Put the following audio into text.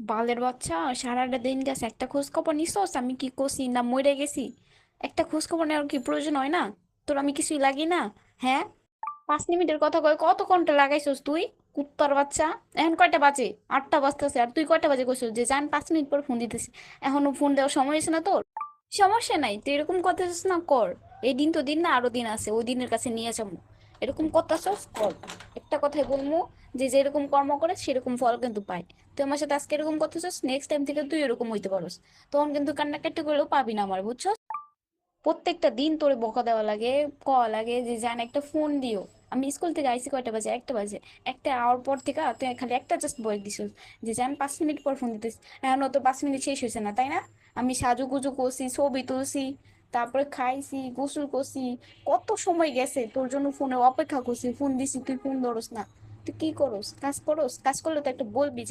বালের বাচ্চা, সারাটা দিন গেছে, একটা খোঁজ খবর নিছস আমি কি করছি না মরে গেছি? একটা খোঁজ খবর নেওয়ার কি প্রয়োজন হয় না? তোর আমি কিছুই লাগি না? হ্যাঁ, 5 মিনিটের কথা কয় কত ঘন্টা লাগাইছস তুই? কুত্তার বাচ্চা। এখন কয়টা বাজে? 8টা বাজতেছে, আর তুই কয়টা বাজে কইছস যে যান 5 মিনিট পর ফোন দিতেছি? এখনো ফোন দেওয়ার সময় হয়েছে না তোর? সমস্যা নাই, তুই এরকম করতেছিস না কর। এই দিন তো দিন না, আরো দিন আছে, ওই দিনের কাছে নিয়ে যাবো। এরকম করতেছস কর। একটা কথাই বলবো, যে যেরকম কর্ম করে সেরকম ফল কিন্তু পায়। তুই আমার সাথে আজকে এরকম করতেছস, নেক্সট টাইম থেকে তুই এরকম হইতে পারস। তখন কিন্তু কান্নাকাটি করলেও পাবি না আমার, বুঝছস? প্রত্যেকটা দিন তোরে বকা দেওয়া লাগে, কওয়া লাগে যে জান একটা ফোন দিও। আমি স্কুল থেকে আইসি কয়টা বাজে? 1টা বাজে। একটা আওয়ার পর থেকে তুই খালি একটা জাস্ট বলে দিছিস যে জান 5 মিনিট পর ফোন দিতেছ। এখনো তো 5 মিনিট শেষ হয়েছে না, তাই না? আমি সাজুগুজু করছি, ছবি তুলছি, তারপরে খাইছি, গোসল করছি, কত সময় গেছে তোর জন্য ফোনে অপেক্ষা করছি, ফোন দিছি, তুই ফোন ধরস না। তুই কি করস? কাজ করস? কাজ করলে তো একটা বলবি যে